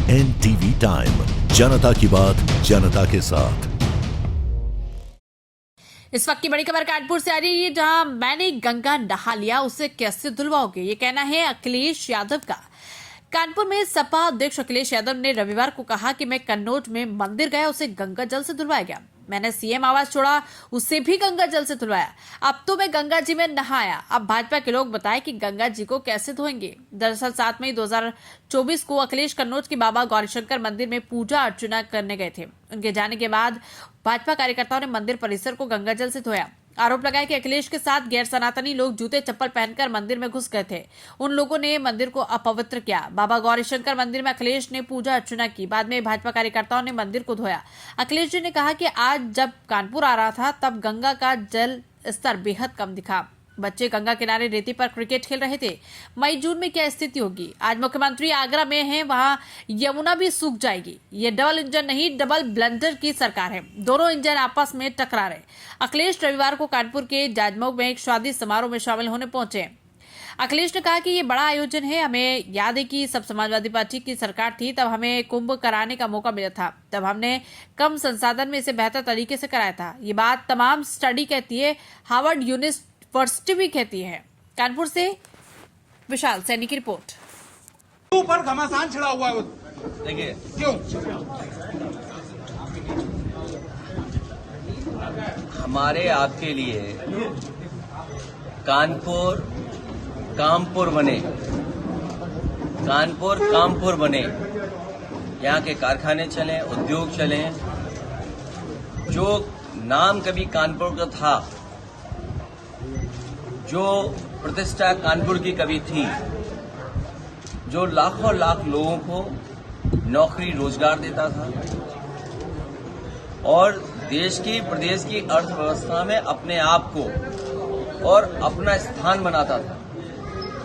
NTV time, जनता की बात जनता के साथ। इस वक्त की बड़ी खबर कानपुर से आ रही है, जहां मैंने गंगा नहा लिया, उसे कैसे धुलवाओगे, ये कहना है अखिलेश यादव का। कानपुर में सपा अध्यक्ष अखिलेश यादव ने रविवार को कहा कि मैं कन्नौज में मंदिर गया, उसे गंगा जल से धुलवाया गया। मैंने सीएम आवास छोड़ा, उसे भी गंगा जल से धुलवाया। अब तो मैं गंगा जी में नहाया। अब भाजपा के लोग बताएं कि गंगा जी को कैसे धोएंगे। दरअसल 7 मई 2024 को अखिलेश कन्नौज के बाबा गौरीशंकर मंदिर में पूजा अर्चना करने गए थे। उनके जाने के बाद भाजपा कार्यकर्ताओं ने मंदिर परिसर को गंगा जल से धोया। आरोप लगाया कि अखिलेश के साथ गैर सनातनी लोग जूते चप्पल पहनकर मंदिर में घुस गए थे। उन लोगों ने मंदिर को अपवित्र किया। बाबा गौरीशंकर मंदिर में अखिलेश ने पूजा अर्चना की। बाद में भाजपा कार्यकर्ताओं ने मंदिर को धोया। अखिलेश जी ने कहा कि आज जब कानपुर आ रहा था तब गंगा का जल स्तर बेहद कम दिखा। बच्चे गंगा किनारे रेती पर क्रिकेट खेल रहे थे। मई जून में क्या स्थिति होगी? आज मुख्यमंत्री आगरा में हैं, वहां यमुना भी सूख जाएगी। ये डबल इंजन नहीं, डबल ब्लंडर की सरकार है। दोनों इंजन आपस में टकरा रहे। अखिलेश रविवार को कानपुर के जाजमऊ में एक शादी समारोह में शामिल होने पहुंचे। अखिलेश ने कहा कि ये बड़ा आयोजन है। हमें याद है कि सब समाजवादी पार्टी की सरकार थी, तब हमें कुंभ कराने का मौका मिला था। तब हमने कम संसाधन में इसे बेहतर तरीके से कराया था। ये बात तमाम स्टडी कहती है, हार्वर्ड यूनिवर्सिटी भी कहती है। कानपुर से विशाल सैनी की रिपोर्ट। ऊपर घमासान छिड़ा हुआ है, देखिए क्यों? हमारे आपके लिए कानपुर कामपुर बने, कानपुर कामपुर बने, यहाँ के कारखाने चलें, उद्योग चलें। जो नाम कभी कानपुर का था, जो प्रतिष्ठा कानपुर की कभी थी, जो लाखों लाख लोगों को नौकरी रोजगार देता था और देश की प्रदेश की अर्थव्यवस्था में अपने आप को और अपना स्थान बनाता था।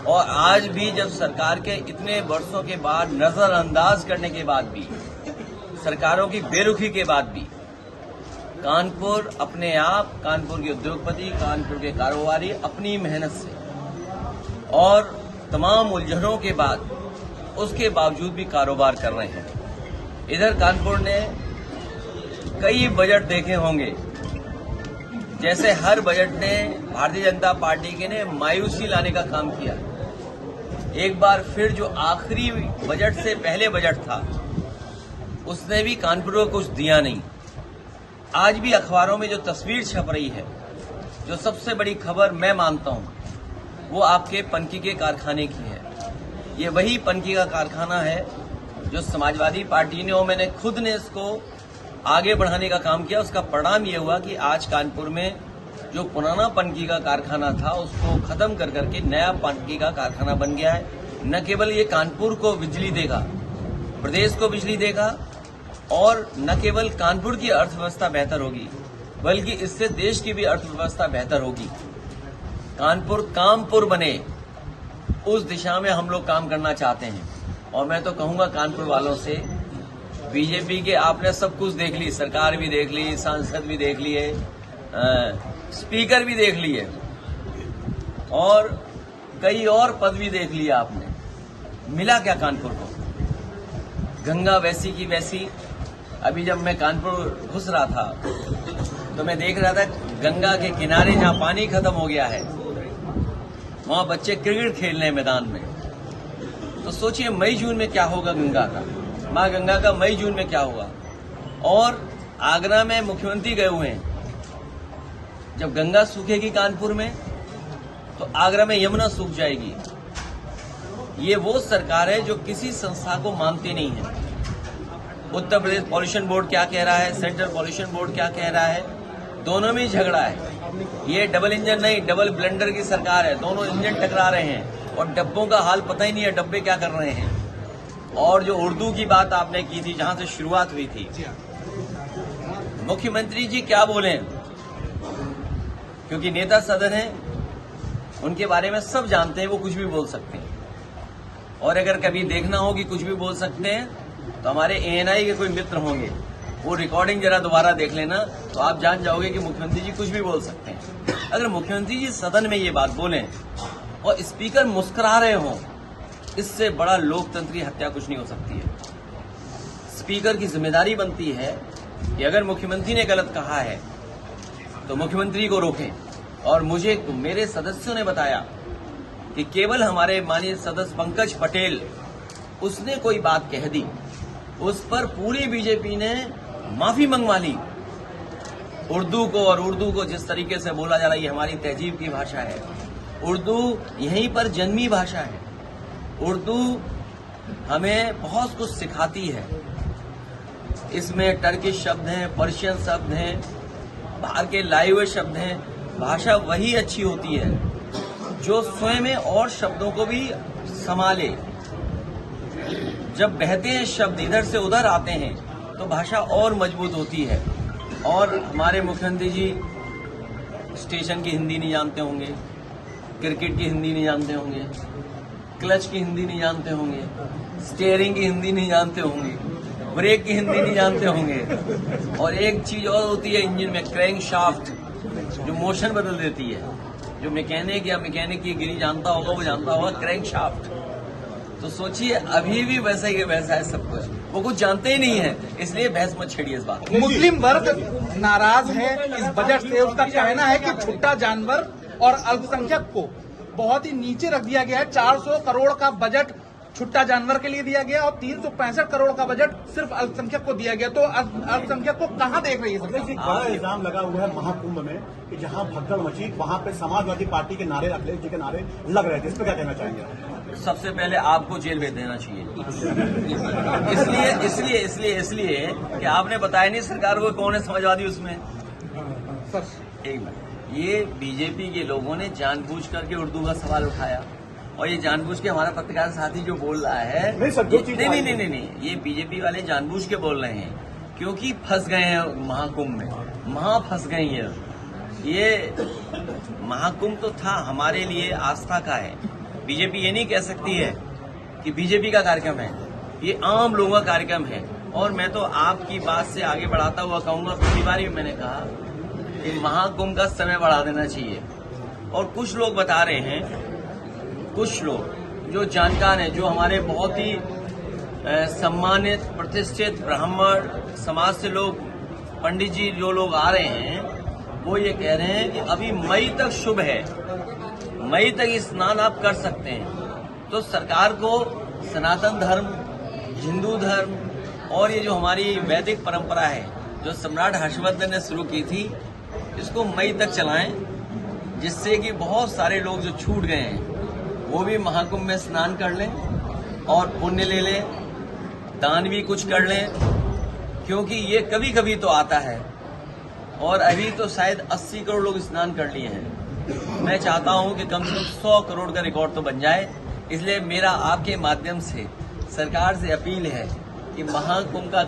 और आज भी जब सरकार के इतने वर्षों के बाद, नजरअंदाज करने के बाद भी, सरकारों की बेरुखी के बाद भी, कानपुर अपने आप, कानपुर के उद्योगपति, कानपुर के कारोबारी अपनी मेहनत से और तमाम उलझनों के बाद, उसके बावजूद भी कारोबार कर रहे हैं। इधर कानपुर ने कई बजट देखे होंगे। जैसे हर बजट ने भारतीय जनता पार्टी के ने मायूसी लाने का काम किया। एक बार फिर जो आखिरी बजट से पहले बजट था, उसने भी कानपुर को कुछ दिया नहीं। आज भी अखबारों में जो तस्वीर छप रही है, जो सबसे बड़ी खबर मैं मानता हूं, वो आपके पनकी के कारखाने की है। ये वही पनकी का कारखाना है जो समाजवादी पार्टी ने और मैंने खुद ने इसको आगे बढ़ाने का काम किया। उसका परिणाम ये हुआ कि आज कानपुर में जो पुराना पनकी का कारखाना था, उसको खत्म कर करके नया पनकी का कारखाना बन गया है। न केवल ये कानपुर को बिजली देगा, प्रदेश को बिजली देगा, और न केवल कानपुर की अर्थव्यवस्था बेहतर होगी, बल्कि इससे देश की भी अर्थव्यवस्था बेहतर होगी। कानपुर कामपुर बने, उस दिशा में हम लोग काम करना चाहते हैं। और मैं तो कहूंगा कानपुर वालों से, बीजेपी के आपने सब कुछ देख ली, सरकार भी देख ली, सांसद भी देख लिए, स्पीकर भी देख लिए और कई और पद भी देख लिया आपने। मिला क्या कानपुर को? गंगा वैसी की वैसी। अभी जब मैं कानपुर घुस रहा था तो मैं देख रहा था गंगा के किनारे जहां पानी खत्म हो गया है, वहां बच्चे क्रिकेट खेल रहे हैं मैदान में। तो सोचिए मई जून में क्या होगा गंगा का, मां गंगा का मई जून में क्या होगा। और आगरा में मुख्यमंत्री गए हुए हैं। जब गंगा सूखेगी कानपुर में, तो आगरा में यमुना सूख जाएगी। ये वो सरकार है जो किसी संस्था को मानती नहीं है। उत्तर प्रदेश पॉल्यूशन बोर्ड क्या कह रहा है, सेंट्रल पॉल्यूशन बोर्ड क्या कह रहा है, दोनों में झगड़ा है। ये डबल इंजन नहीं, डबल ब्लेंडर की सरकार है। दोनों इंजन टकरा रहे हैं और डब्बों का हाल पता ही नहीं है, डब्बे क्या कर रहे हैं। और जो उर्दू की बात आपने की थी, जहां से शुरुआत हुई थी, मुख्यमंत्री जी क्या बोले, क्योंकि नेता सदन है, उनके बारे में सब जानते हैं, वो कुछ भी बोल सकते हैं। और अगर कभी देखना हो कि कुछ भी बोल सकते हैं, तो हमारे एएनआई के कोई मित्र होंगे, वो रिकॉर्डिंग जरा दोबारा देख लेना, तो आप जान जाओगे कि मुख्यमंत्री जी कुछ भी बोल सकते हैं। अगर मुख्यमंत्री जी सदन में ये बात बोलें और स्पीकर मुस्कुरा रहे हों, इससे बड़ा लोकतंत्र की हत्या कुछ नहीं हो सकती है। स्पीकर की जिम्मेदारी बनती है कि अगर मुख्यमंत्री ने गलत कहा है तो मुख्यमंत्री को रोकें। और मुझे मेरे सदस्यों ने बताया कि केवल हमारे माननीय सदस्य पंकज पटेल उसने कोई बात कह दी, उस पर पूरी बीजेपी ने माफी मंगवा ली। उर्दू को जिस तरीके से बोला जा रहा है, ये हमारी तहजीब की भाषा है। उर्दू यहीं पर जन्मी भाषा है। उर्दू हमें बहुत कुछ सिखाती है। इसमें टर्किश शब्द हैं, पर्शियन शब्द हैं, बाहर के लाए हुए शब्द हैं। भाषा वही अच्छी होती है जो स्वयं में और शब्दों को भी संभाले। जब बहते हैं शब्द इधर से उधर आते हैं तो भाषा और मजबूत होती है। और हमारे मुख्यमंत्री जी स्टेशन की हिंदी नहीं जानते होंगे, क्रिकेट की हिंदी नहीं जानते होंगे, क्लच की हिंदी नहीं जानते होंगे, स्टीयरिंग की हिंदी नहीं जानते होंगे, ब्रेक की हिंदी नहीं जानते होंगे। और एक चीज और होती है इंजन में, क्रैंक शाफ्ट, जो मोशन बदल देती है। जो मैकेनिक या मैकेनिक की गिरी जानता होगा वो जानता होगा क्रैंक शाफ्ट। तो सोचिए अभी भी वैसा ही वैसा है सब कुछ, वो कुछ जानते ही नहीं है। इसलिए बहस मत छेड़िए इस बात। मुस्लिम वर्ग नाराज है इस बजट से। उसका कहना है कि छुट्टा जानवर और अल्पसंख्यक को बहुत ही नीचे रख दिया गया है। 400 करोड़ का बजट छुट्टा जानवर के लिए दिया गया और 365 करोड़ का बजट सिर्फ अल्पसंख्यक को दिया गया। तो अल्पसंख्यक को कहाँ देख रही है सरकार? बड़ा इल्जाम लगा हुआ है महाकुंभ में कि जहां भगदड़ मची वहां पे समाजवादी पार्टी के नारे, अखिलेश जी के नारे लग रहे थे। इस पर क्या कहना चाहेंगे? सबसे पहले आपको जेल भेज देना चाहिए। इसलिए कि आपने बताया नहीं सरकार को कौन है समाजवादी उसमें। एक मिनट, ये बीजेपी के लोगों ने जानबूझ करके उर्दू का सवाल उठाया और ये जानबूझ के हमारा पत्रकार साथी जो बोल रहा है नहीं, ये बीजेपी वाले जानबूझ के बोल रहे हैं क्योंकि फंस गए हैं महाकुंभ में। फंस गए हैं। ये महाकुंभ तो था हमारे लिए आस्था का है। बीजेपी ये नहीं कह सकती है कि बीजेपी का कार्यक्रम है, ये आम लोगों का कार्यक्रम है। और मैं तो आपकी बात से आगे बढ़ाता हुआ कहूंगा, पिछली बार भी मैंने कहा कि महाकुंभ का समय बढ़ा देना चाहिए। और कुछ लोग बता रहे हैं, कुछ लोग जो जानकार हैं, जो हमारे बहुत ही सम्मानित प्रतिष्ठित ब्राह्मण समाज से लोग, पंडित जी जो लोग आ रहे हैं, वो ये कह रहे हैं कि अभी मई तक शुभ है, मई तक स्नान आप कर सकते हैं। तो सरकार को सनातन धर्म, हिंदू धर्म और ये जो हमारी वैदिक परंपरा है जो सम्राट हर्षवर्धन ने शुरू की थी, इसको मई तक चलाएं, जिससे कि बहुत सारे लोग जो छूट गए हैं वो भी महाकुंभ में स्नान कर लें और पुण्य ले लें, दान भी कुछ कर लें। क्योंकि ये कभी कभी तो आता है और अभी तो शायद 80 करोड़ लोग स्नान कर लिए हैं। मैं चाहता हूं कि कम से कम 100 करोड़ का रिकॉर्ड तो बन जाए। इसलिए मेरा आपके माध्यम से सरकार से अपील है कि महाकुंभ का